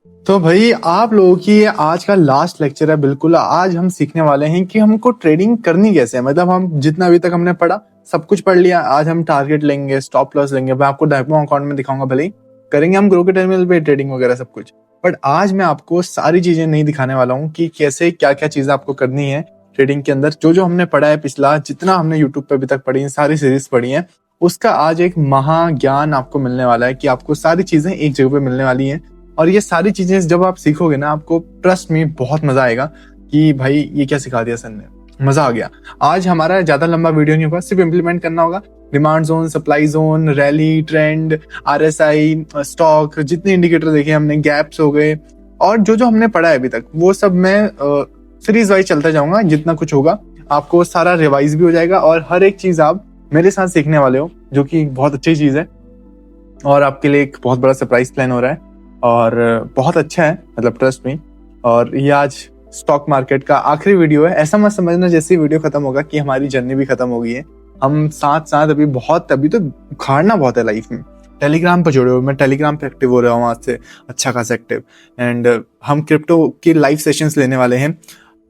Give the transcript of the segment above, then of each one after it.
तो भाई आप लोगों की ये आज का लास्ट लेक्चर है। बिल्कुल आज हम सीखने वाले हैं कि हमको ट्रेडिंग करनी कैसे है। मतलब हम जितना अभी तक हमने पढ़ा सब कुछ पढ़ लिया। आज हम टारगेट लेंगे, स्टॉप लॉस लेंगे, मैं आपको डेमो अकाउंट में दिखाऊंगा, भले ही करेंगे हम ग्रो के टर्मिनल पे ट्रेडिंग वगैरह सब कुछ। बट आज मैं आपको सारी चीजें नहीं दिखाने वाला हूँ कि कैसे क्या क्या चीजें आपको करनी है ट्रेडिंग के अंदर। जो जो हमने पढ़ा है पिछला, जितना हमने यूट्यूब पे अभी तक पढ़ी है, सारी सीरीज पढ़ी है, उसका आज एक महाज्ञान आपको मिलने वाला है कि आपको सारी चीजें एक जगह पे मिलने वाली हैं। और ये सारी चीजें जब आप सीखोगे ना, आपको ट्रस्ट में बहुत मजा आएगा कि भाई ये क्या सिखा दिया सर ने, मजा आ गया। आज हमारा ज्यादा लंबा वीडियो नहीं होगा, सिर्फ इंप्लीमेंट करना होगा। Demand zone, supply zone, rally, trend, RSI, stock, जितने इंडिकेटर देखे हमने, गैप्स हो गए, और जो जो हमने पढ़ा है अभी तक वो सब मैं सीरीज वाइज चलता जाऊंगा। जितना कुछ होगा आपको सारा रिवाइज भी हो जाएगा और हर एक चीज आप मेरे साथ सीखने वाले हो, जो कि बहुत अच्छी चीज है। और आपके लिए एक बहुत बड़ा सरप्राइज प्लान हो रहा है और बहुत अच्छा है, मतलब ट्रस्ट मी। और ये आज स्टॉक मार्केट का आखिरी वीडियो है। ऐसा मत समझना जैसे वीडियो खत्म होगा कि हमारी जर्नी भी खत्म हो गई है। हम साथ साथ अभी तो उखाड़ना बहुत है लाइफ में। टेलीग्राम पर जुड़े हो, मैं टेलीग्राम पे एक्टिव हो रहा हूँ आज से, अच्छा खासा एक्टिव। एंड हम क्रिप्टो के लाइव सेशंस लेने वाले हैं।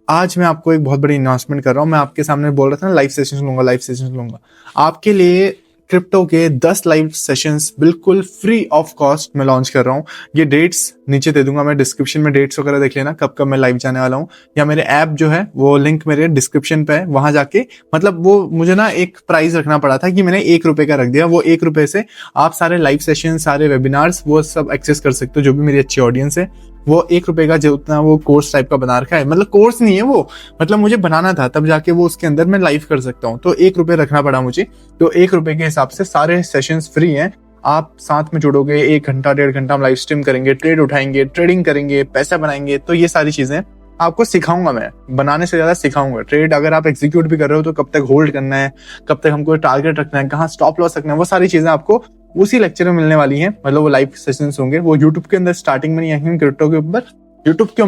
आज मैं आपको एक बहुत बड़ी अनाउंसमेंट कर रहा हूँ। मैं आपके सामने बोल रहा था ना, लाइव सेशंस लूंगा आपके लिए। क्रिप्टो के 10 लाइव सेशंस बिल्कुल फ्री ऑफ कॉस्ट में लॉन्च कर रहा हूँ। ये डेट्स नीचे दे दूंगा मैं, डिस्क्रिप्शन में डेट्स वगैरह देख लेना कब कब मैं लाइव जाने वाला हूँ। या मेरे ऐप जो है वो लिंक मेरे डिस्क्रिप्शन पे है, वहां जाके, मतलब वो मुझे ना एक प्राइस रखना पड़ा था कि मैंने 1 रुपए का रख दिया। वो 1 रुपए से आप सारे लाइव सेशन, सारे वेबिनार्स, वो सब एक्सेस कर सकते हो। जो भी मेरी अच्छी ऑडियंस है, वो 1 रुपए का जो उतना वो कोर्स टाइप का बना रखा है। मतलब कोर्स नहीं है वो, मतलब मुझे बनाना था, तब जाके वो उसके अंदर मैं लाइव कर सकता हूँ। तो 1 रुपए रखना पड़ा मुझे। तो 1 रुपए के हिसाब से सारे सेशंस फ्री हैं। आप साथ में जुड़ोगे, 1 घंटा 1.5 घंटा हम लाइव स्ट्रीम करेंगे, ट्रेड उठाएंगे, ट्रेडिंग करेंगे, पैसा बनाएंगे। तो ये सारी चीजें आपको सिखाऊंगा मैं, बनाने से ज्यादा सिखाऊंगा। ट्रेड अगर आप एग्जीक्यूट भी कर रहे हो तो कब तक होल्ड करना है, कब तक हमको टारगेट रखना है, कहाँ स्टॉप लॉस रखना है, वो सारी चीजें आपको उसी लेक्चर में मिलने वाली हैं। मतलब वो लाइव सेशंस होंगे, वो यूट्यूब के अंदर स्टार्टिंग में नहीं आएंगे क्रिप्टो के ऊपर। यूट्यूब के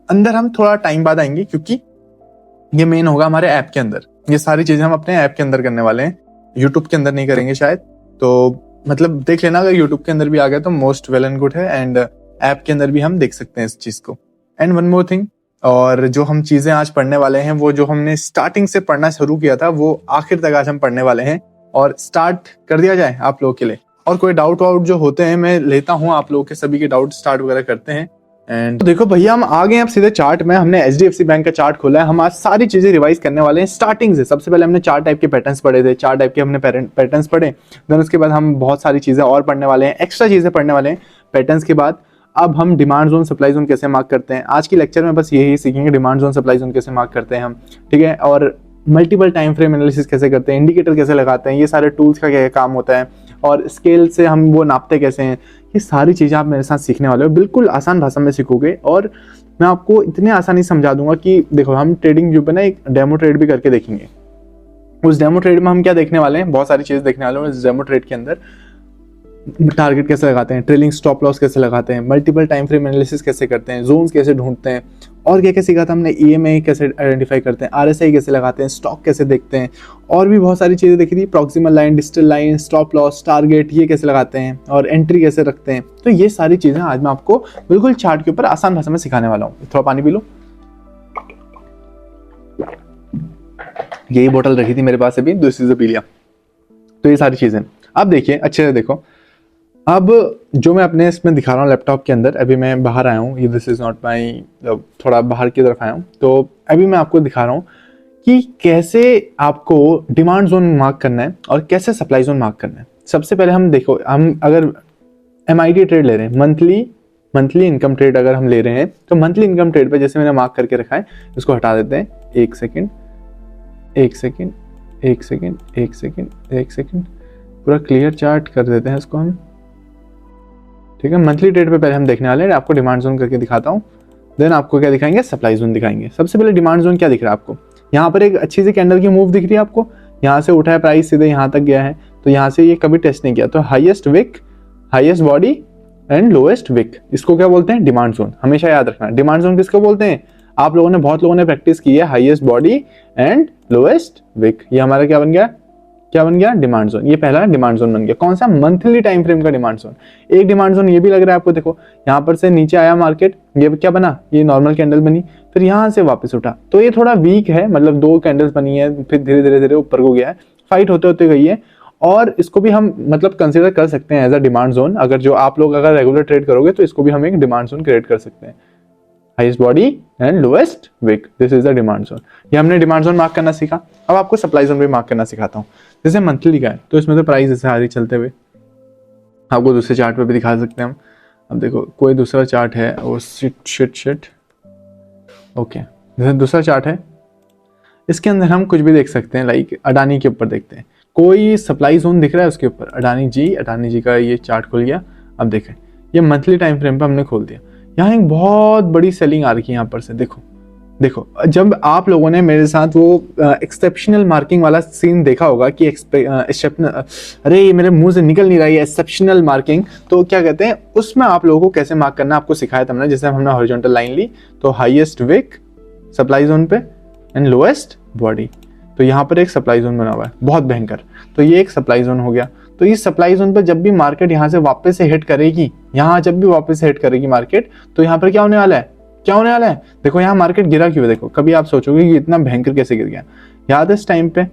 अंदर हम थोड़ा टाइम बाद आएंगे, क्योंकि ये मेन होगा हमारे ऐप के अंदर। ये सारी चीजें हम अपने ऐप के अंदर करने वाले हैं, यूट्यूब के अंदर नहीं करेंगे शायद। तो मतलब देख लेना, अगर यूट्यूब के अंदर भी आ गया तो मोस्ट वेल एंड गुड है। एंड ऐप के अंदर भी हम देख सकते हैं इस चीज को। एंड वन मोर थिंग, और जो हम चीजें आज पढ़ने वाले हैं, वो जो हमने स्टार्टिंग से पढ़ना शुरू किया था, वो आखिर तक आज हम पढ़ने वाले हैं। और स्टार्ट कर दिया जाए आप लोगों के लिए। और कोई डाउट वाउट जो होते हैं मैं लेता हूँ, आप लोगों के सभी के डाउट स्टार्ट वगैरह करते हैं। एंड देखो भैया, हम आ गए हैं अब सीधे चार्ट में। हमने एचडीएफसी बैंक का चार्ट खोला है। हम आज सारी चीजें रिवाइज करने वाले हैं स्टार्टिंग से। सबसे पहले हमने 4 टाइप के पैटर्न्स पढ़े थे, 4 टाइप के हमने पैटर्न्स पढ़े। देन उसके बाद हम बहुत सारी चीजें और पढ़ने वाले हैं, एक्स्ट्रा चीजें पढ़ने वाले हैं पैटर्न्स के बाद। अब हम डिमांड जोन, सप्लाई जोन कैसे मार्क करते हैं, आज की लेक्चर में बस यही सीखेंगे। डिमांड जोन, सप्लाई जोन कैसे मार्क करते हैं हम, ठीक है। और मल्टीपल टाइम फ्रेम एनालिसिस कैसे करते हैं, इंडिकेटर कैसे लगाते हैं, ये सारे टूल्स का क्या काम होता है, और स्केल से हम वो नापते कैसे हैं। ये सारी चीज़ें आप मेरे साथ सीखने वाले हो, बिल्कुल आसान भाषा में सीखोगे। और मैं आपको इतने आसानी समझा दूंगा कि देखो, हम ट्रेडिंग व्यू पे ना एक डेमो ट्रेड भी करके देखेंगे। उस डेमो ट्रेड में हम क्या देखने वाले हैं, बहुत सारी चीज़ें देखने वाले हैं। इस डेमो ट्रेड के अंदर टारगेट कैसे लगाते हैं, ट्रेलिंग स्टॉप लॉस कैसे लगाते हैं, मल्टीपल टाइम फ्रेम एनालिसिस कैसे करते हैं, जोन्स कैसे ढूंढते हैं, और क्या क्या सीखा था हमने, ईएमआई कैसे आइडेंटिफाई करते हैं, आरएसआई कैसे लगाते हैं, स्टॉक कैसे देखते हैं, और भी बहुत सारी चीज़ें देखी थी। Proximal line, digital line, stop loss, target, ये कैसे लगाते हैं, और एंट्री कैसे रखते हैं। तो ये सारी चीज़ें आज मैं आपको बिल्कुल चार्ट के ऊपर आसान भाषा में सिखाने वाला हूँ। थोड़ा पानी पी लो। यही बोतल रखी थी मेरे पास अभी, दूसरी से पी लिया। तो ये सारी चीज़ें अब देखिए, अच्छे से देखो। अब जो मैं अपने इसमें दिखा रहा हूँ लैपटॉप के अंदर, अभी मैं बाहर आया हूँ, ये दिस इज़ नॉट माई, थोड़ा बाहर की तरफ आया हूँ। तो अभी मैं आपको दिखा रहा हूँ कि कैसे आपको डिमांड जोन मार्क करना है और कैसे सप्लाई जोन मार्क करना है। सबसे पहले हम देखो, हम अगर MIT ट्रेड ले रहे हैं, मंथली इनकम ट्रेड अगर हम ले रहे हैं, तो मंथली इनकम ट्रेड पे जैसे मैंने मार्क करके रखा है, इसको हटा देते हैं। एक सेकेंड, पूरा क्लियर चार्ट कर देते हैं इसको हम, ठीक है। मंथली ट्रेड पे पहले हम देखने वाले हैं, आपको डिमांड जोन करके दिखाता हूँ। देन आपको क्या दिखाएंगे, सप्लाई जोन दिखाएंगे। सबसे पहले डिमांड जोन क्या दिख रहा है आपको, यहाँ पर एक अच्छी सी कैंडल की मूव दिख रही है आपको। यहाँ से उठा है प्राइस, सीधे यहाँ तक गया है, तो यहाँ से ये कभी टेस्ट नहीं किया। तो highest wick, highest body and lowest wick, इसको क्या बोलते हैं, डिमांड जोन। हमेशा याद रखना, डिमांड जोन किसको बोलते हैं। आप लोगों ने, बहुत लोगों ने प्रैक्टिस की है, highest body and lowest wick. ये हमारा क्या बन गया, क्या बन गया? Demand zone. ये पहला डिमांड जोन बन गया। कौन सा? मंथली टाइम फ्रेम का डिमांड जोन। एक डिमांड जोन ये भी लग रहा है आपको, देखो यहाँ पर से नीचे आया मार्केट, ये क्या बना? ये नॉर्मल कैंडल बनी, फिर यहाँ से वापस उठा, तो ये थोड़ा वीक है, मतलब 2 कैंडल्स बनी है, फिर धीरे धीरे धीरे ऊपर को गया है, फाइट होते होते गई है, और इसको भी हम मतलब कंसिडर कर सकते हैं एज अ डिमांड जोन। अगर जो आप लोग अगर रेगुलर ट्रेड करोगे तो इसको भी हम एक डिमांड जोन क्रिएट कर सकते हैं। Highest body and lowest wick, this is the demand zone. ये हमने डिमांड जोन मार्क करना सीखा। अब आपको सप्लाई जोन भी मार्क करना सिखाता हूँ। जैसे मंथली का है तो इसमें तो प्राइस जैसे आ रही चलते हुए, आपको दूसरे चार्ट पे भी दिखा सकते हैं हम। अब देखो कोई दूसरा चार्ट है, ओ शिट ओके, जैसे दूसरा चार्ट है, इसके अंदर हम कुछ भी देख सकते हैं। लाइक अडानी के ऊपर देखते हैं, कोई सप्लाई जोन दिख रहा है उसके ऊपर, अडानी जी का ये चार्ट खुल गया। अब देखें ये मंथली टाइम फ्रेम पे हमने खोल दिया, यहाँ एक बहुत बड़ी सेलिंग आ रही है यहाँ पर से। देखो जब आप लोगों ने मेरे साथ वो एक्सेप्शनल मार्किंग वाला सीन देखा होगा कि अरे ये मेरे मुंह से निकल नहीं रहा है एक्सेप्शनल मार्किंग, तो क्या कहते हैं उसमें आप लोगों को कैसे मार्क करना आपको सिखाया था हमने। जैसे हमने हॉरिजॉन्टल लाइन ली तो हाईएस्ट विक सप्लाई जोन पे एंड लोएस्ट बॉडी, तो यहाँ पर एक सप्लाई जोन बना हुआ है बहुत भयंकर, तो ये एक सप्लाई जोन हो गया। तो इस सप्लाई जोन पर जब भी मार्केट यहाँ से वापस से हिट करेगी, यहाँ जब भी वापस से हिट करेगी मार्केट, तो यहाँ पर क्या होने वाला है? देखो यहाँ मार्केट गिरा क्यों है? देखो कभी आप सोचोगे कि इतना भयंकर कैसे गिर गया। याद है इस टाइम पे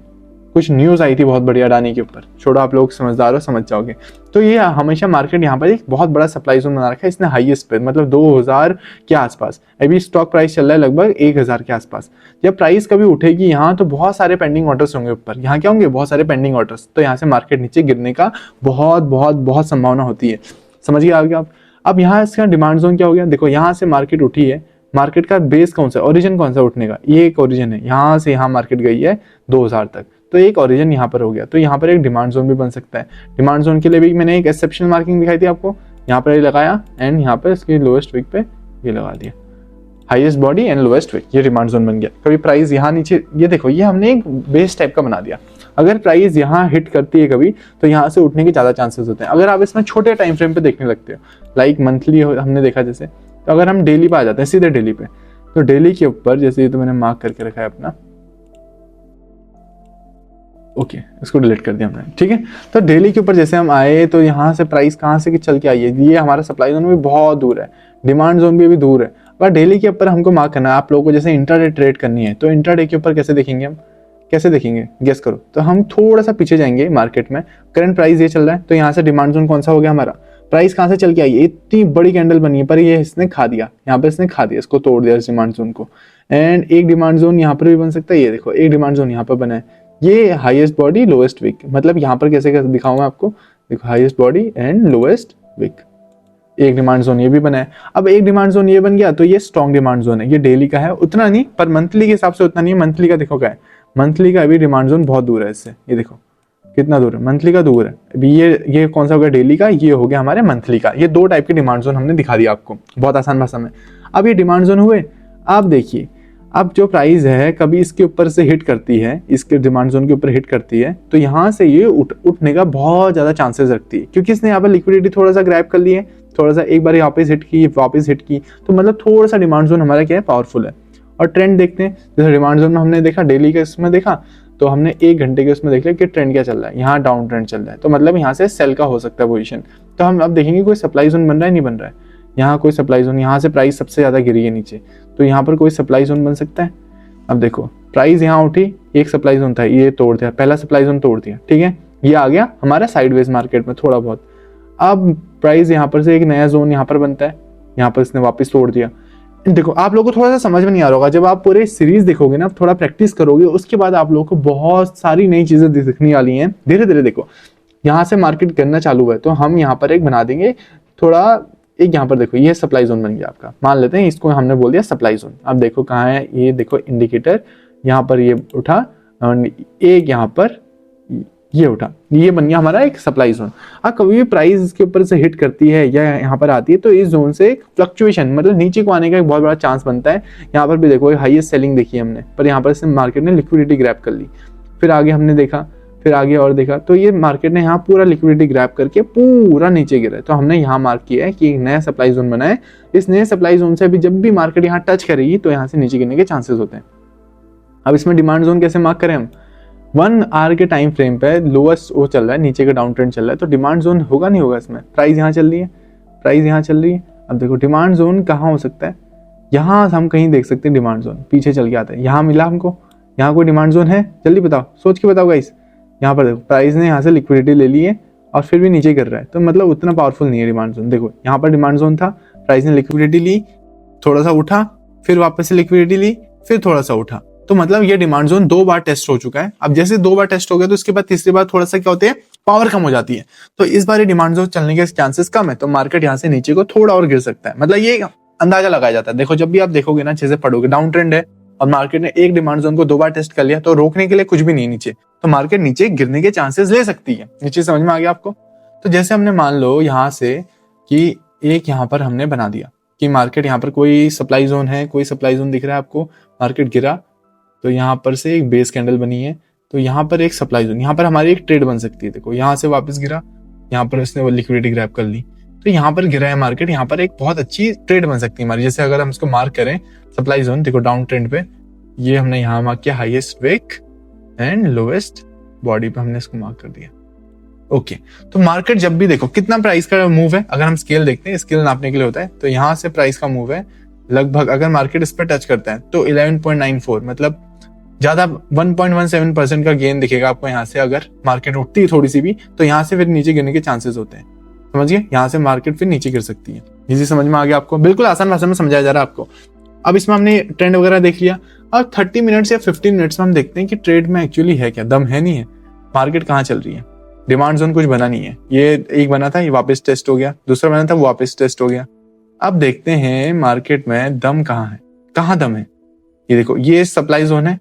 कुछ न्यूज आई थी बहुत बड़ी अडानी के ऊपर, छोड़ो आप लोग समझदार हो समझ जाओगे। तो ये हमेशा मार्केट यहाँ पर एक बहुत बड़ा सप्लाई जोन बना रखा है इसने, हाईएस्ट पे मतलब 2000 के आसपास। अभी स्टॉक प्राइस चल रहा है लगभग 1000 के आसपास। जब प्राइस कभी उठेगी यहाँ तो बहुत सारे पेंडिंग ऑर्डर्स होंगे ऊपर, यहाँ क्या होंगे? बहुत सारे पेंडिंग ऑर्डर्स, तो यहाँ से मार्केट नीचे गिरने का बहुत बहुत बहुत संभावना होती है। समझिए आगे आप। अब यहाँ इसका डिमांड जोन क्या हो गया? देखो यहाँ से मार्केट उठी है, मार्केट का बेस कौन सा, ओरिजिन कौन सा उठने का? ये एक ओरिजिन है, यहाँ से यहाँ मार्केट गई है 2000 तक, तो एक ओरिजिन यहाँ पर हो गया, तो यहाँ पर एक डिमांड जोन भी बन सकता है। डिमांड जोन के लिए भी मैंने एक एक्सेप्शनल मार्किंग दिखाई थी आपको, यहाँ पर लगाया एंड यहाँ पर इसकी लोएस्ट विक पे ये लगा दिया, highest body and lowest wick, ये डिमांड जोन बन गया। कभी प्राइस यहाँ नीचे, ये देखो ये हमने एक बेस टाइप का बना दिया। अगर प्राइस यहाँ हिट करती है कभी तो यहाँ से उठने के ज्यादा चांसेस होते हैं। अगर आप इसमें छोटे टाइम फ्रेम पे देखने लगते हो, लाइक मंथली हमने देखा जैसे, तो अगर हम डेली पे आ जाते हैं सीधे डेली पे, तो डेली के ऊपर जैसे ये तो मैंने मार्क करके रखा है अपना, ओके इसको डिलीट कर दिया हमने, ठीक है। तो डेली के ऊपर जैसे हम आए तो यहाँ से प्राइस कहाँ से चल के आई है, ये हमारा सप्लाई जोन भी बहुत दूर है, डिमांड जोन भी दूर है, पर डेली के ऊपर हमको मार्क करना है। आप लोगों को जैसे इंट्राडे ट्रेड करनी है तो इंट्राडे के ऊपर कैसे देखेंगे हम, कैसे देखेंगे गेस करो? तो हम थोड़ा सा पीछे जाएंगे मार्केट में, करंट प्राइस ये चल रहा है, तो यहाँ से डिमांड जोन कौन सा हो गया हमारा? प्राइस कहाँ से चल के आई है? इतनी बड़ी कैंडल बनी है पर ये इसने खा दिया, यहाँ पे इसने खा दिया, इसको तोड़ दिया इस डिमांड जोन को। एंड एक डिमांड जोन यहाँ पर भी बन सकता है, ये देखो एक डिमांड जोन यहाँ पर बना है, ये हाईएस्ट बॉडी लोएस्ट विक, मतलब यहाँ पर कैसे दिखाऊंगा आपको, देखो highest body and lowest wick, एक डिमांड जोन ये भी बना है। अब एक डिमांड जोन ये बन गया तो ये स्ट्रॉन्ग डिमांड जोन है, ये डेली का है उतना नहीं पर मंथली के हिसाब से उतना नहीं है। मंथली का देखो क्या है, मंथली का अभी डिमांड जोन बहुत दूर है इससे, ये देखो कितना दूर है, मंथली का दूर है। अभी ये कौन सा हो गया? डेली का, ये हो गया हमारे मंथली का। ये 2 टाइप के डिमांड जोन हमने दिखा दिया आपको बहुत आसान भाषा में। अब ये डिमांड जोन हुए, अब देखिए अब जो प्राइस है कभी इसके ऊपर से हिट करती है, इसके डिमांड जोन के ऊपर हिट करती है, तो यहाँ से ये उठने का बहुत ज्यादा चांसेस रखती है, क्योंकि इसने यहाँ पर लिक्विडिटी थोड़ा सा ग्रैब कर ली है, थोड़ा सा एक बार वापस हिट की, तो मतलब थोड़ा सा डिमांड जोन हमारा क्या है? पावरफुल है। और ट्रेंड देखते हैं, जैसे डिमांड जोन में हमने देखा डेली का, इसमें देखा तो हमने 1 घंटे के उसमें देख लिया कि ट्रेंड क्या चल रहा है, यहाँ डाउन ट्रेंड चल रहा है, तो मतलब यहाँ से सेल का हो सकता है पोजीशन। तो हम अब देखेंगे कोई सप्लाई जोन बन रहा है नहीं बन रहा है, यहाँ कोई सप्लाई जोन, यहाँ से प्राइस सबसे ज्यादा गिरी है नीचे, तो यहाँ पर कोई सप्लाई जोन बन सकता है। अब देखो प्राइस यहाँ उठी, एक सप्लाई जोन था ये तोड़ दिया, पहला सप्लाई जोन तोड़ दिया, ठीक है, ये आ गया हमारा साइडवेज मार्केट में थोड़ा बहुत। अब प्राइस यहाँ पर से एक नया जोन यहाँ पर बनता है, यहाँ पर इसने वापस तोड़ दिया। देखो आप लोगों को थोड़ा सा समझ में नहीं आ रहा होगा, जब आप पूरे सीरीज देखोगे ना, थोड़ा प्रैक्टिस करोगे, उसके बाद आप लोगों को बहुत सारी नई चीजें दिखने वाली हैं धीरे धीरे। देखो यहाँ से मार्केट करना चालू है तो हम यहाँ पर एक बना देंगे थोड़ा, एक यहाँ पर देखो ये सप्लाई जोन बन गया आपका, मान लेते हैं इसको हमने बोल दिया सप्लाई जोन। अब देखो कहाँ है ये, देखो इंडिकेटर यहाँ पर ये उठा, एक यहाँ पर ये उठा, ये बन गया हमारा एक सप्लाई जोन। अब कभी भी प्राइस इसके ऊपर से हिट करती है या यहाँ पर आती है तो इस जोन से एक फ्लक्चुएशन मतलब नीचे को आने का एक बहुत बड़ा चांस बनता है। यहाँ पर भी देखो हाईएस्ट सेलिंग देखी हमने, पर यहाँ पर से मार्केट ने लिक्विडिटी ग्रैब कर ली, फिर आगे हमने देखा, फिर आगे और देखा, तो ये मार्केट ने यहाँ पूरा लिक्विडिटी ग्रैब करके पूरा नीचे गिरा। तो हमने यहाँ मार्क किया है कि एक नया सप्लाई जोन बना है, इस नए सप्लाई जोन से अभी जब भी मार्केट यहाँ टच करेगी तो यहाँ से नीचे गिरने के चांसेस होते हैं। अब इसमें डिमांड जोन कैसे मार्क करें हम? 1 आवर के टाइम फ्रेम पे लोएस्ट वो चल रहा है, नीचे का डाउन ट्रेंड चल रहा है, तो डिमांड जोन होगा नहीं होगा इसमें? प्राइस यहाँ चल रही है, प्राइस यहाँ चल रही है। अब देखो डिमांड जोन कहाँ हो सकता है, यहाँ हम कहीं देख सकते हैं डिमांड जोन, पीछे चल के आता है, यहाँ मिला हमको, यहाँ कोई डिमांड जोन है? जल्दी बताओ, सोच के बताओ गाइस। यहाँ पर देखो प्राइस ने यहाँ से लिक्विडिटी ले ली है और फिर भी नीचे कर रहा है, तो मतलब उतना पावरफुल नहीं है डिमांड जोन। देखो यहाँ पर डिमांड जोन था, प्राइस ने लिक्विडिटी ली, थोड़ा सा उठा, फिर वापस से लिक्विडिटी ली, फिर थोड़ा सा उठा, तो मतलब ये डिमांड जोन 2 बार टेस्ट हो चुका है। अब जैसे 2 बार टेस्ट हो गया तो इसके बाद तीसरी बार थोड़ा सा क्या होती है, पावर कम हो जाती है, तो इस बार ये डिमांड जोन चलने के चांसेस कम है, तो मार्केट यहाँ से नीचे को थोड़ा और गिर सकता है। मतलब ये अंदाजा लगाया जाता है। देखो जब भी आप देखोगे ना, अच्छे से पढ़ोगे, डाउन ट्रेंड है और मार्केट ने एक डिमांड जोन को 2 बार टेस्ट कर लिया, तो रोकने के लिए कुछ भी नहीं नीचे, तो मार्केट नीचे गिरने के चांसेस ले सकती है। नीचे समझ में आ गया आपको? तो जैसे हमने मान लो यहाँ से कि एक यहाँ पर हमने बना दिया कि मार्केट यहाँ पर कोई सप्लाई जोन है, कोई सप्लाई जोन दिख रहा है आपको, मार्केट गिरा तो यहाँ पर से एक बेस कैंडल बनी है, तो यहाँ पर एक सप्लाई जोन, यहाँ पर हमारी एक ट्रेड बन सकती है। देखो यहाँ से वापस गिरा, यहाँ पर इसने वो लिक्विडिटी ग्रैब कर ली, तो यहाँ पर गिरा है मार्केट, यहाँ पर एक बहुत अच्छी ट्रेड बन सकती है हमारी। जैसे अगर हम इसको मार्क करें सप्लाई जोन, देखो डाउन ट्रेंड पे ये हमने यहाँ मार्क किया, highest wick and lowest body पे हमने इसको मार्क कर दिया। ओके, तो मार्केट जब भी देखो कितना प्राइस का मूव है, अगर हम स्केल देखते हैं, स्केल नापने के लिए होता है, तो यहाँ से प्राइस का मूव है लगभग, अगर मार्केट इस पर टच करता है तो 11.94, मतलब ज्यादा 1.17% का गेन दिखेगा आपको यहाँ से। अगर मार्केट उठती है थोड़ी सी भी, तो यहाँ से फिर नीचे गिरने के चांसेस होते हैं, समझिए, यहाँ से मार्केट फिर नीचे गिर सकती है। इसी समझ में आ गया आपको? बिल्कुल आसान भाषा में समझाया जा रहा है आपको। अब इसमें हमने ट्रेंड वगैरह देख लिया, और 30 मिनट्स या 15 मिनट्स में हम देखते हैं कि ट्रेड में एक्चुअली है क्या, दम है नहीं है, मार्केट कहाँ चल रही है। डिमांड जोन कुछ बना नहीं है, ये एक बना था, ये वापस टेस्ट हो गया, दूसरा बना था, वो वापस टेस्ट हो गया। अब देखते हैं मार्केट में दम कहाँ है, कहाँ दम है। ये देखो ये सप्लाई जोन है,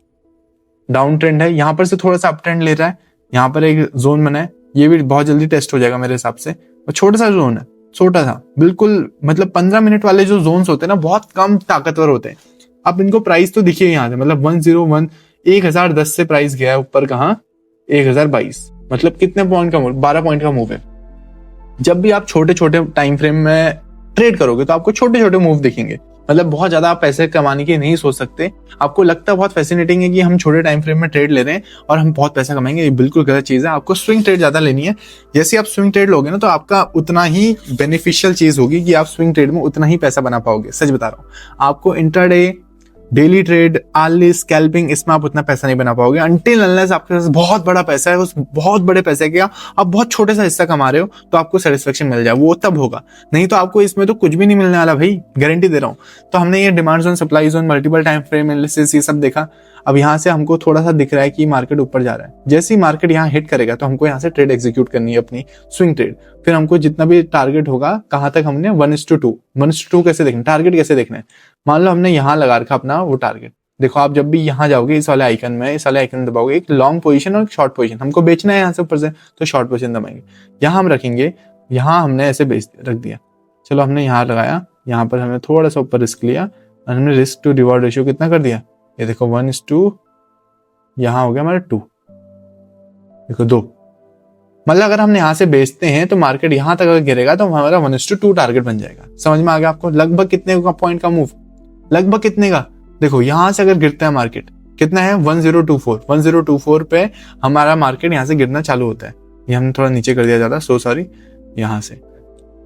डाउन ट्रेंड है, यहाँ पर से थोड़ा सा अप ट्रेंड ले रहा है, यहाँ पर एक जोन बना है, ये भी बहुत जल्दी टेस्ट हो जाएगा मेरे हिसाब से। और छोटा सा जोन है, छोटा सा बिल्कुल, मतलब 15 मिनट वाले जो जोन्स होते हैं ना, बहुत कम ताकतवर होते हैं। अब इनको प्राइस तो दिखिए यहाँ से, मतलब 101 1010 से प्राइस गया है ऊपर, कहाँ 1022, मतलब कितने पॉइंट का मूव, 12 पॉइंट का मूव है। जब भी आप छोटे छोटे टाइम फ्रेम में ट्रेड करोगे तो आपको छोटे छोटे मूव दिखेंगे, मतलब बहुत ज्यादा आप पैसे कमाने के नहीं सोच सकते। आपको लगता है बहुत फैसिनेटिंग है कि हम छोटे टाइम फ्रेम में ट्रेड ले रहे हैं और हम बहुत पैसा कमाएंगे, ये बिल्कुल गलत चीज है। आपको स्विंग ट्रेड ज्यादा लेनी है। जैसे आप स्विंग ट्रेड लोगे ना, तो आपका उतना ही बेनिफिशियल चीज होगी कि आप स्विंग ट्रेड में उतना ही पैसा बना पाओगे। सच बता रहा हूँ आपको, intraday, daily trade, early scalping, इसमें आप उतना पैसा नहीं बना पाओगे अनटिल अनलेस आपके पास बहुत बड़ा पैसा है। उस बहुत बड़े पैसे का आप बहुत छोटे सा हिस्सा कमा रहे हो, तो आपको सेटिस्फेक्शन मिल जाए, वो तब होगा। नहीं तो आपको इसमें तो कुछ भी नहीं मिलने वाला भाई, गारंटी दे रहा हूँ। तो हमने ये demand zone, supply zone, multiple time frame analysis, ये सब देखा। अब यहाँ से हमको थोड़ा सा दिख रहा है कि मार्केट ऊपर जा रहा है। जैसे ही मार्केट यहाँ हिट करेगा तो हमको यहाँ से ट्रेड एग्जीक्यूट करनी है, अपनी स्विंग ट्रेड। फिर हमको जितना भी टारगेट होगा, कहाँ तक हमने 1:2 कैसे देखना, टारगेट कैसे देखना है। मान लो हमने यहाँ लगा रखा अपना वो टारगेट। देखो आप जब भी यहाँ जाओगे, इस वाले आइकन में दबाओगे, एक लॉन्ग पोजीशन और एक शॉर्ट पोजीशन, हमको बेचना है यहाँ से ऊपर से, तो शॉर्ट पोजीशन दबाएंगे। यहाँ हम रखेंगे, यहाँ हमने ऐसे रख दिया। चलो हमने यहाँ लगाया, यहाँ पर हमने थोड़ा सा ऊपर रिस्क लिया और हमने रिस्क टू रिवॉर्ड रेशियो कितना कर दिया, ये देखो 1:2, यहाँ हो गया हमारा 2, देखो 2। मतलब अगर हमने यहाँ से बेचते हैं तो मार्केट यहाँ तक अगर गिरेगा तो हमारा 1:2 टारगेट बन जाएगा। समझ में आ गया आपको? लगभग कितने का पॉइंट का मूव, लगभग कितने का, देखो यहाँ से अगर गिरता है मार्केट, कितना है 1024 पे हमारा मार्केट यहाँ से गिरना चालू होता है। ये हमने थोड़ा नीचे कर दिया ज्यादा, सो सॉरी। यहाँ से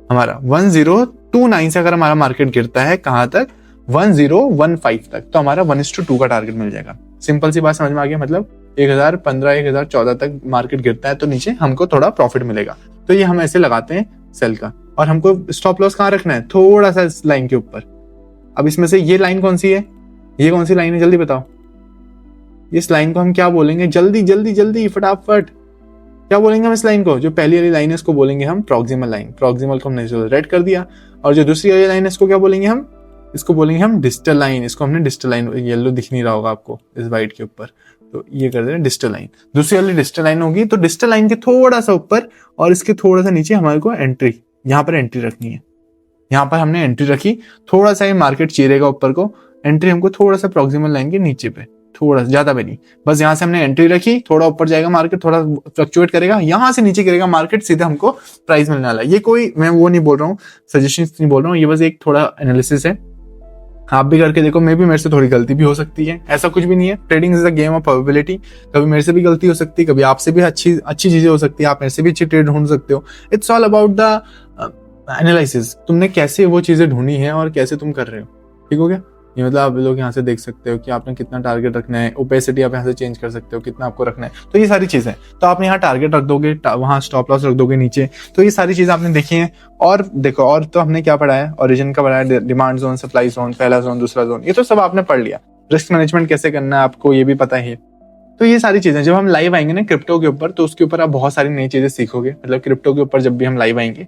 हमारा 1029 से अगर हमारा मार्केट गिरता है कहाँ तक, 1015 तक, तो हमारा 1:2 का टारगेट मिल जाएगा। सिंपल सी बात समझ में आ गया? मतलब 1015 1014 तक मार्केट गिरता है तो नीचे हमको थोड़ा प्रॉफिट मिलेगा। तो ये हम ऐसे लगाते हैं सेल का। और हमको स्टॉप लॉस कहाँ रखना है, थोड़ा सा इस लाइन के ऊपर। अब इसमें से ये लाइन कौन सी है, ये कौन सी लाइन है, जल्दी बताओ। इस लाइन को हम क्या बोलेंगे, जल्दी जल्दी जल्दी फटाफट, क्या बोलेंगे हम इस लाइन को? जो पहली वाली लाइन है इसको बोलेंगे हम प्रॉक्सिमल लाइन। प्रॉक्सिमल को हमने रेड कर दिया। और जो दूसरी वाली लाइन है इसको क्या बोलेंगे हम, इसको बोलेंगे हम डिस्टल लाइन। इसको हमने डिस्टल लाइन, येलो दिख नहीं रहा होगा आपको इस वाइट के ऊपर, तो ये कर दे रहे डिस्टल लाइन। दूसरी वाली डिस्टल लाइन होगी, तो डिस्टल लाइन के थोड़ा सा ऊपर और इसके थोड़ा सा नीचे हमारे को एंट्री, यहाँ पर एंट्री रखनी है। यहाँ पर हमने एंट्री रखी, थोड़ा सा ये मार्केट चीरेगा ऊपर को, एंट्री हमको थोड़ा सा प्रॉक्सिमल लाइन के नीचे पे, थोड़ा ज्यादा भी नहीं, बस यहाँ से हमने एंट्री रखी। थोड़ा ऊपर जाएगा मार्केट, थोड़ा फ्लक्चुएट करेगा, यहाँ से नीचे गिरेगा मार्केट, सीधा हमको प्राइस मिलने वाला है। ये कोई मैं वो नहीं बोल रहा हूँ, सजेशन नहीं बोल रहा हूँ, ये बस एक थोड़ा एनालिसिस है। आप भी करके देखो, मे भी मेरे से थोड़ी गलती भी हो सकती है, ऐसा कुछ भी नहीं है। Trading is a game of probability. कभी मेरे से भी गलती हो सकती है, कभी आपसे भी अच्छी अच्छी चीजें हो सकती है, आप मेरे से भी अच्छी ट्रेड ढूंढ सकते हो। It's all about the analysis, तुमने कैसे वो चीजें ढूंढी हैं और कैसे तुम कर रहे हो। ठीक हो गया? ये मतलब आप लोग यहाँ से देख सकते हो कि आपने कितना टारगेट रखना है, ओपेसिटी आप यहाँ से चेंज कर सकते हो, कितना आपको रखना है। तो ये सारी चीजें, तो आपने यहाँ टारगेट रख दोगे, वहाँ स्टॉप लॉस रख दोगे नीचे। तो ये सारी चीजें आपने देखी हैं। और देखो, और तो हमने क्या पढ़ा है, ओरिजिन का पढ़ा है, डिमांड जोन, सप्लाई जोन, पहला जोन, दूसरा जोन, ये तो सब आपने पढ़ लिया। रिस्क मैनेजमेंट कैसे करना है आपको ये भी पता ही है। तो ये सारी चीजें जब हम लाइव आएंगे ना क्रिप्टो के ऊपर, तो उसके ऊपर आप बहुत सारी नई चीजें सीखोगे। मतलब क्रिप्टो के ऊपर जब भी हम लाइव आएंगे,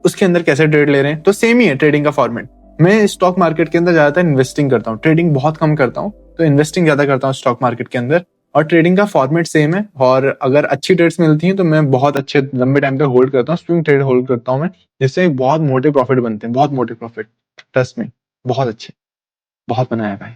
उसके अंदर कैसे ट्रेड ले रहे हैं, तो सेम ही है ट्रेडिंग का फॉर्मेट। मैं स्टॉक मार्केट के अंदर ज्यादातर इन्वेस्टिंग करता हूँ, ट्रेडिंग बहुत कम करता हूँ, तो इन्वेस्टिंग ज्यादा करता हूँ स्टॉक मार्केट के अंदर। और ट्रेडिंग का फॉर्मेट सेम है, और अगर अच्छी ट्रेड्स मिलती हैं तो मैं बहुत अच्छे लंबे टाइम तक होल्ड करता हूँ, स्विंग ट्रेड होल्ड करता हूँ मैं, जिससे बहुत मोटे प्रॉफिट बनते हैं, बहुत मोटे प्रॉफिट। ट्रस्ट में बहुत अच्छे, बहुत बनाया है भाई।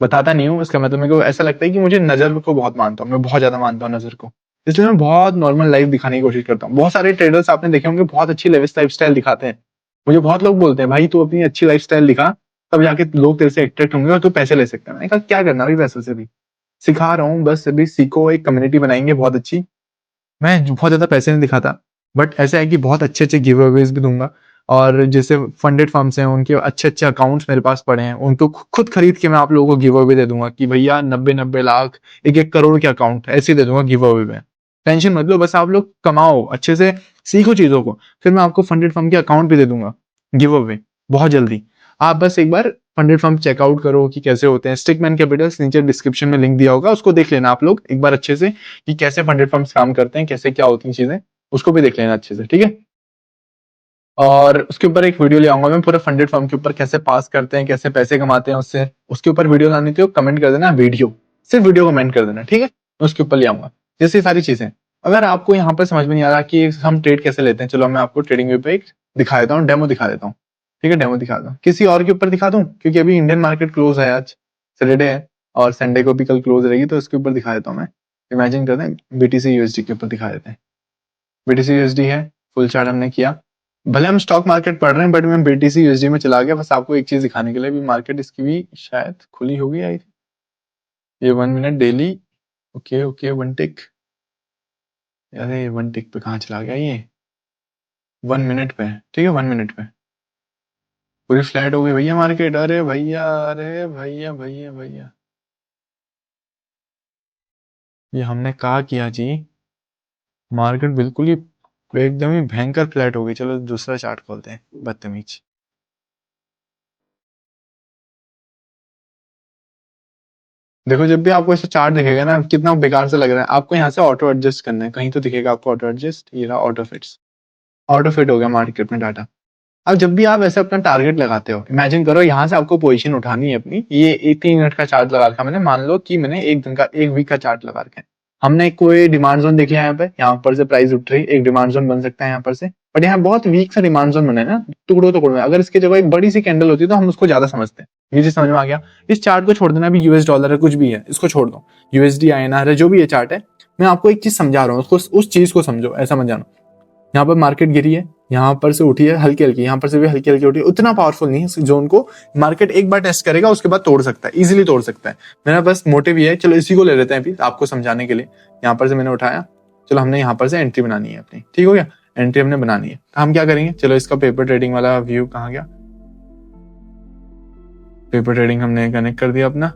बताता नहीं हूँ, इसका मतलब मेरे को ऐसा लगता है कि मुझे नजर को बहुत मानता हूँ, मैं बहुत ज्यादा मानता हूँ नजर को, इसलिए मैं बहुत नॉर्मल लाइफ दिखाने की कोशिश करता हूँ। बहुत सारे ट्रेडर्स आपने देखे होंगे बहुत अच्छी लाइफ स्टाइल दिखाते हैं। मुझे बहुत लोग बोलते हैं भाई तू अपनी अच्छी लाइफ स्टाइल दिखा, तब जाके लोग तेरे से अट्रैक्ट होंगे और तू पैसे ले सकता है। मैंने कहा क्या करना भाई पैसों से भी, सिखा रहा हूँ बस, अभी सीखो, एक कम्युनिटी बनाएंगे बहुत अच्छी। मैं बहुत ज्यादा पैसे नहीं दिखाता, बट ऐसा है कि बहुत अच्छे अच्छे गिव अवेज भी दूंगा। और जैसे फंडेड फर्म्स हैं, उनके अच्छे अच्छे अकाउंट्स मेरे पास पड़े हैं, उनको खुद खरीद के मैं आप लोगों को गिव अवे दे दूंगा कि भैया 90-90 लाख, 1-1 करोड़ के अकाउंट ऐसे ही दे दूंगा गिव अवे में। टेंशन मत लो, बस आप लोग कमाओ अच्छे से, सीखो चीजों को, फिर मैं आपको फंडेड फर्म के अकाउंट भी दे दूंगा गिव अवे बहुत जल्दी। आप बस एक बार फंडेड फर्म चेकआउट करो कि कैसे होते हैं। स्टिकमैन कैपिटल्स नीचे डिस्क्रिप्शन में लिंक दिया होगा, उसको देख लेना आप लोग एक बार अच्छे से कि कैसे फंडेड फर्म्स काम करते हैं, कैसे क्या होती हैं चीजें, उसको भी देख लेना अच्छे से, ठीक है। और उसके ऊपर एक वीडियो ले आऊंगा मैं, पूरा फंडेड फर्म के ऊपर कैसे पास करते हैं, कैसे पैसे कमाते हैं उससे, उसके ऊपर वीडियो लानी थी, कमेंट कर देना वीडियो, सिर्फ वीडियो कमेंट कर देना, ठीक है। मैं उसके ऊपर ले आऊंगा जैसे सारी चीजें। अगर आपको यहाँ पर समझ में नहीं आ रहा कि हम ट्रेड कैसे लेते हैं, चलो मैं आपको ट्रेडिंग व्यू पे एक दिखा देता हूँ, डेमो दिखा देता हूँ, ठीक है। डेमो दिखा दूँ किसी और के ऊपर दिखा दूँ, क्योंकि अभी इंडियन मार्केट क्लोज है, आज सैटरडे है और संडे को भी कल क्लोज रहेगी, तो इसके ऊपर दिखा देता हूँ मैं। इमेजिन करते हैं बीटीसी यूएसडी के ऊपर दिखा देते हैं। बीटीसी यूएसडी है, फुल चार्ट हमने किया। भले हम स्टॉक मार्केट पढ़ रहे हैं, बट मैं बीटीसी यूएसडी में चला गया बस आपको एक चीज दिखाने के लिए। भी मार्केट इसकी भी शायद खुली होगी आई, ये 1 minute daily. Okay okay, one tick, अरे वन टिक पे कहाँ चला गया ये, 1 मिनट पे है, ठीक है। 1 मिनट पे पूरी फ्लैट हो गई भैया मार्केट, अरे भैया, अरे भैया भैया भैया, ये हमने कहा किया जी, मार्केट बिल्कुल ही एकदम ही भयंकर फ्लैट हो गई। चलो दूसरा चार्ट खोलते हैं, बदतमीज। देखो जब भी आपको ऐसा चार्ट दिखेगा ना, कितना बेकार से लग रहा है, आपको यहाँ से ऑटो एडजस्ट करना है, कहीं तो दिखेगा आपको ऑटो एडजस्ट, ये रहा ऑटो फिट्स, ऑटो फिट हो गया मार्केट में डाटा। अब जब भी आप ऐसे अपना टारगेट लगाते हो, इमेजिन करो यहाँ से आपको पोजीशन उठानी है अपनी, ये एक 3 मिनट का चार्ट लगा रखा मैंने, मान लो कि मैंने एक दिन का, एक वीक का चार्ट लगा रखा है। हमने कोई डिमांड जोन देख लिया यहाँ पे, यहाँ पर से प्राइस उठ रही, एक डिमांड जोन बन सकता है यहाँ पर से, बट यहाँ बहुत वीक सा डिमांड जोन बना है ना, टुकड़ों टुकड़ों में। अगर इसकी जगह एक बड़ी सी कैंडल होती तो हम उसको ज्यादा समझते हैं। ये चीज समझ में आ गया। इस चार्ट को छोड़ देना, भी यूएस डॉलर है कुछ भी है, इसको छोड़ दो, यूएसडी आईएनआर है, जो भी ये चार्ट है, मैं आपको एक चीज समझा रहा हूँ, उसको उस चीज को समझो, ऐसा मत जानो। यहाँ पर मार्केट गिरी है, यहाँ पर से उठी है हल्की हल्की, यहाँ पर से भी हल्की हल्की उठी है, उतना पावरफुल नहीं है इस जोन को। मार्केट एक बार टेस्ट करेगा, उसके बाद तोड़ सकता है, इजीली तोड़ सकता है। मेरा बस मोटिव ये है, चलो इसी को ले लेते हैं अभी आपको समझाने के लिए। यहाँ पर से मैंने उठाया, चलो हमने यहाँ पर से एंट्री बनानी है अपनी, ठीक हो गया। एंट्री हमने बनानी है, तो हम क्या करेंगे, चलो इसका पेपर ट्रेडिंग वाला व्यू कहाँ गया, पेपर ट्रेडिंग हमने कनेक्ट कर दिया अपना,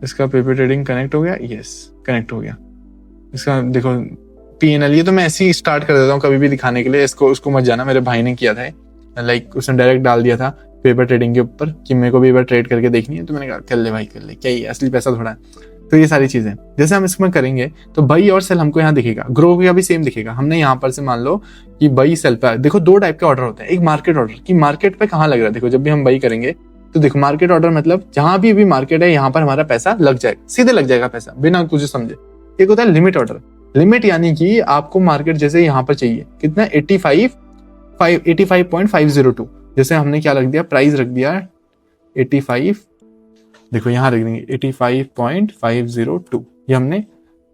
इसका पेपर ट्रेडिंग कनेक्ट हो गया, यस कनेक्ट हो गया। इसका देखो पीएनएल, ये तो मैं ऐसे ही स्टार्ट कर देता हूँ कभी भी दिखाने के लिए, इसको उसको मत जाना, मेरे भाई ने किया था, लाइक उसने डायरेक्ट डाल दिया था पेपर ट्रेडिंग के ऊपर कि मेरे को भी एक बार ट्रेड करके देखनी है, तो मैंने कहा कर ले भाई कर ले, क्या ही असली पैसा थोड़ा है। तो ये सारी चीजें जैसे हम इसमें करेंगे, तो बाई और सेल हमको यहाँ दिखेगा, ग्रो का भी सेम दिखेगा। हमने यहाँ पर से मान लो कि बाई सेल पे, देखो 2 टाइप के ऑर्डर होते हैं, एक मार्केट ऑर्डर कि मार्केट पे कहाँ लग रहा है। देखो जब भी हम बाई करेंगे तो देखो मार्केट ऑर्डर मतलब जहां भी अभी मार्केट है यहाँ पर हमारा पैसा लग जाएगा, सीधे लग जाएगा पैसा बिना कुछ समझे। एक होता है लिमिट ऑर्डर, लिमिट यानी कि आपको मार्केट जैसे यहाँ पर चाहिए कितना 85.502, जैसे हमने क्या रख दिया, प्राइस रख दिया 85, देखो यहाँ रख देंगे 85.502, ये हमने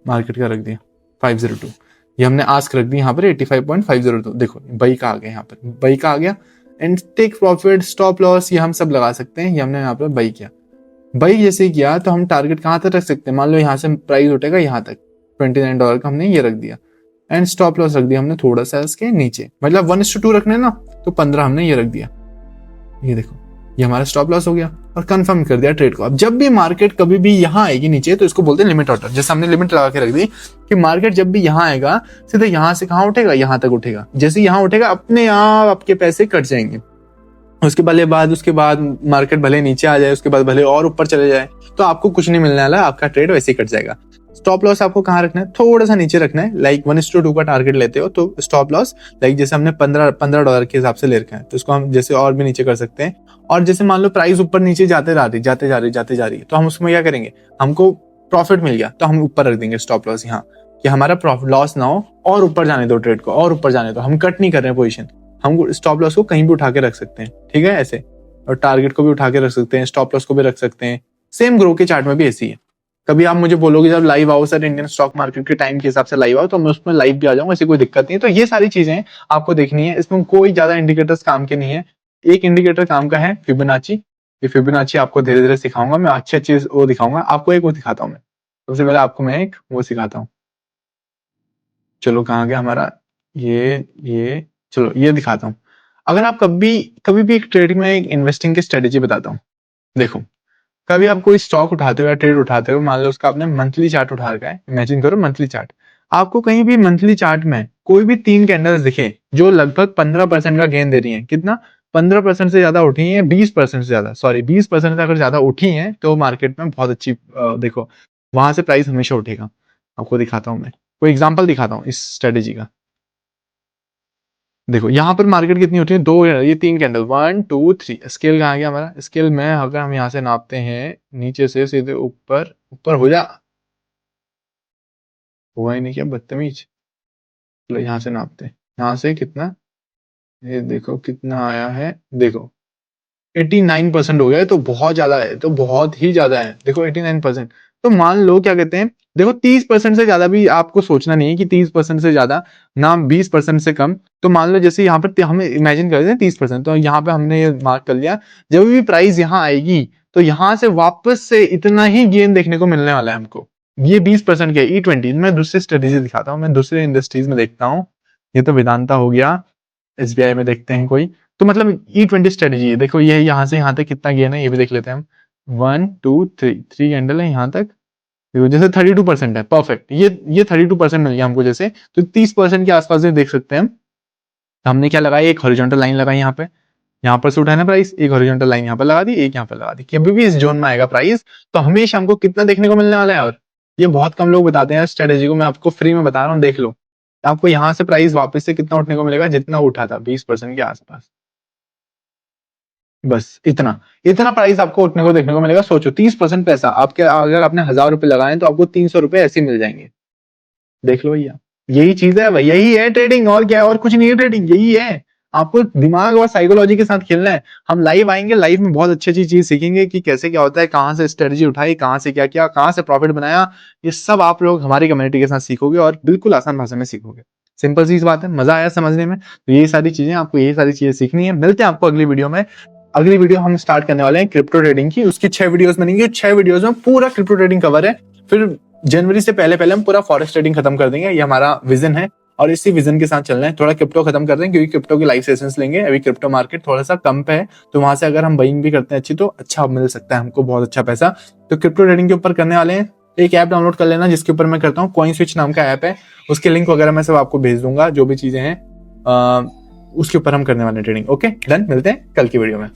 मार्केट का रख दिया 502, ये हमने आस्क रख दी यहाँ पर 85.502। देखो बाई का आ गया, यहाँ पर बाई का आ गया, and take profit, stop loss, ये हम सब लगा सकते हैं। ये हमने यहाँ पर बाई किया। बाई जैसे किया तो हम टारगेट कहाँ तक रख सकते हैं, मान लो यहाँ से प्राइस उठेगा यहाँ तक $29 का, हमने ये रख दिया। एंड स्टॉप लॉस रख दिया हमने थोड़ा सा इसके नीचे, मतलब 1:2 रखने ना, तो 15 हमने ये रख दिया। ये देखो, ये हमारा स्टॉप लॉस हो गया और कंफर्म कर दिया ट्रेड को। अब जब भी मार्केट कभी भी यहाँ आएगी नीचे, तो इसको बोलते हैं लिमिट ऑर्डर। जैसे हमने लिमिट लगा के रख दी कि मार्केट जब भी यहाँ आएगा, सीधे यहाँ से कहाँ उठेगा, यहाँ तक उठेगा। जैसे यहाँ उठेगा, अपने आप आपके पैसे कट जाएंगे। उसके बाद मार्केट भले नीचे आ जाए, उसके बाद भले और ऊपर चले जाए, तो आपको कुछ नहीं मिलने वाला, आपका ट्रेड वैसे ही कट जाएगा। स्टॉप लॉस आपको कहाँ रखना है, थोड़ा सा नीचे रखना है। लाइक 1:2 का टारगेट लेते हो तो स्टॉप लॉस लाइक जैसे हमने $15 के हिसाब से ले रखा है, तो इसको हम जैसे और भी नीचे कर सकते हैं। और जैसे मान लो प्राइस ऊपर नीचे जाते जा रही, तो हम उसमें क्या करेंगे, हमको प्रॉफिट मिल गया तो हम ऊपर रख देंगे स्टॉप लॉस यहाँ, कि हमारा प्रॉफिट लॉस ना हो और ऊपर जाने दो ट्रेड को, और ऊपर जाने दो। हम कट नहीं कर रहे हैं पोजीशन, हम स्टॉप लॉस को कहीं भी उठा के रख सकते हैं, ठीक है ऐसे। और टारगेट को भी उठा के रख सकते हैं, स्टॉप लॉस को भी रख सकते हैं। सेम ग्रो के चार्ट में भी ऐसी है। कभी आप मुझे बोलोगे जब लाइव आओ सर, इंडियन स्टॉक मार्केट के टाइम के हिसाब से लाइव आओ, तो मैं उसमें लाइव भी आ जाऊंगा, ऐसी कोई दिक्कत नहीं है। तो ये सारी चीजें आपको देखनी है, इसमें कोई ज्यादा इंडिकेटर्स काम के नहीं है। एक इंडिकेटर काम का है फिबोनाची। ये फिबोनाची आपको धीरे धीरे सिखाऊंगा मैं, अच्छे वो दिखाऊंगा आपको। एक वो दिखाता हूँ मैं, सबसे पहले आपको मैं एक वो सिखाता हूँ। चलो कहाँ गया हमारा ये चलो ये दिखाता हूँ। अगर आप कभी भी एक ट्रेडिंग में एक इन्वेस्टिंग की स्ट्रेटेजी बताता हूँ। देखो, कभी आप कोई स्टॉक उठाते हो या ट्रेड उठाते हो, मान लो उसका आपने मंथली चार्ट उठा रखा है, इमेजिन करो मंथली चार्ट। आपको कहीं भी मंथली चार्ट में कोई भी 3 कैंडल्स दिखे जो लगभग 15% का गेन दे रही है, कितना 15% से ज्यादा उठी है, 20% से ज्यादा, सॉरी 20% से अगर ज्यादा उठी है, तो मार्केट में बहुत अच्छी देखो वहां से प्राइस हमेशा उठेगा। आपको दिखाता हूं मैं, कोई एग्जाम्पल दिखाता हूँ इस स्ट्रेटेजी का। देखो यहाँ पर मार्केट कितनी उठी है, ये 3 कैंडल, 1 2 3। स्केल कहाँ गया हमारा, स्केल में अगर हम यहाँ से नापते हैं नीचे से सीधे ऊपर हो जा, हुआ ही नहीं क्या बदतमीज। चलो यहाँ से नापते हैं, यहाँ से कितना, ये देखो कितना आया है, देखो 89% हो गया है, तो बहुत ज्यादा है, तो बहुत ही ज्यादा है। देखो 89%, तो मान लो क्या कहते हैं, देखो 30% से ज्यादा भी आपको सोचना नहीं है कि 30% से ज्यादा ना 20% से कम। तो मान लो जैसे यहाँ पर हमें इमेजिन कर दें 30%, तो यहाँ पे हमने ये मार्क कर लिया। जब भी प्राइस यहाँ आएगी, तो यहाँ से वापस से इतना ही गेन देखने को मिलने वाला है हमको। ये 20% के E20। मैं दूसरी स्ट्रेटेजी दिखाता हूँ, मैं दूसरे इंडस्ट्रीज में देखता हूँ। ये तो वेदांता हो गया, SBI में देखते हैं कोई, तो मतलब E20 स्ट्रेटेजी है। देखो ये यहाँ से यहाँ तक कितना गेन है, ये भी देख लेते हैं हम। 1 2 3 कैंडल है यहाँ तक, देखो जैसे 32% है, परफेक्ट। ये 32% मिल गया हमको जैसे, तो 30% के आसपास देख सकते हैं हम। हमने क्या लगाया, एक हॉरिजॉन्टल लाइन लगाई यहाँ पर से उठाना प्राइस, एक हॉरिजॉन्टल लाइन यहाँ पर लगा दी, एक यहाँ पर लगा दी। कभी भी इस जोन में आएगा प्राइस, तो हमेशा हमको कितना देखने को मिलने वाला है। और ये बहुत कम लोग बताते हैं स्ट्रेटेजी को, मैं आपको फ्री में बता रहा हूँ, देख लो। आपको यहाँ से प्राइस वापस से कितना उठने को मिलेगा, जितना उठा था 20% के आसपास। बस इतना इतना प्राइस आपको उठने को देखने को मिलेगा। सोचो 30% पैसा आपके, अगर आपने 1000 रुपए लगाए तो आपको 300 रुपए ऐसे मिल जाएंगे। देख लो भैया, यही चीज है भाई, यही है ट्रेडिंग। और क्या है, और कुछ नहीं है ट्रेडिंग, यही है। आपको दिमाग और साइकोलॉजी के साथ खेलना है। हम लाइव आएंगे, लाइव में बहुत अच्छी अच्छी चीज सीखेंगे कि कैसे क्या होता है, कहाँ से स्ट्रेटजी उठाई, कहाँ से क्या किया, कहाँ से प्रॉफिट बनाया। ये सब आप लोग हमारी कम्युनिटी के साथ सीखोगे और बिल्कुल आसान भाषा में सीखोगे। सिंपल सी बात है, मजा आया समझने में। तो यही सारी चीजें आपको, यही सारी चीजें सीखनी है। मिलते हैं आपको अगली वीडियो में। अगली वीडियो हम स्टार्ट करने वाले हैं क्रिप्टो ट्रेडिंग की। उसकी 6 वीडियोस बनेंगी, 6 वीडियोस में पूरा क्रिप्टो ट्रेडिंग कवर है। फिर जनवरी से पहले हम पूरा फॉरेक्स ट्रेडिंग खत्म कर देंगे, ये हमारा विजन है। और इसी विजन के साथ चलना है। थोड़ा क्रिप्टो खत्म कर दें, क्योंकि क्रिप्टो के लाइव सेशंस लेंगे। अभी क्रिप्टो मार्केट थोड़ा सा कम पे है, तो वहां से अगर हम बाइंग भी करते हैं अच्छी, तो अच्छा मिल सकता है हमको, बहुत अच्छा पैसा। तो क्रिप्टो ट्रेडिंग के ऊपर करने वाले हैं। एक ऐप डाउनलोड कर लेना जिसके ऊपर मैं करता हूँ, कॉइन स्विच नाम का ऐप है। उसके लिंक वगैरह मैं सब आपको भेज दूंगा, जो भी चीजें हैं उसके ऊपर हम करने वाले ट्रेडिंग। ओके डन, मिलते हैं कल की वीडियो में।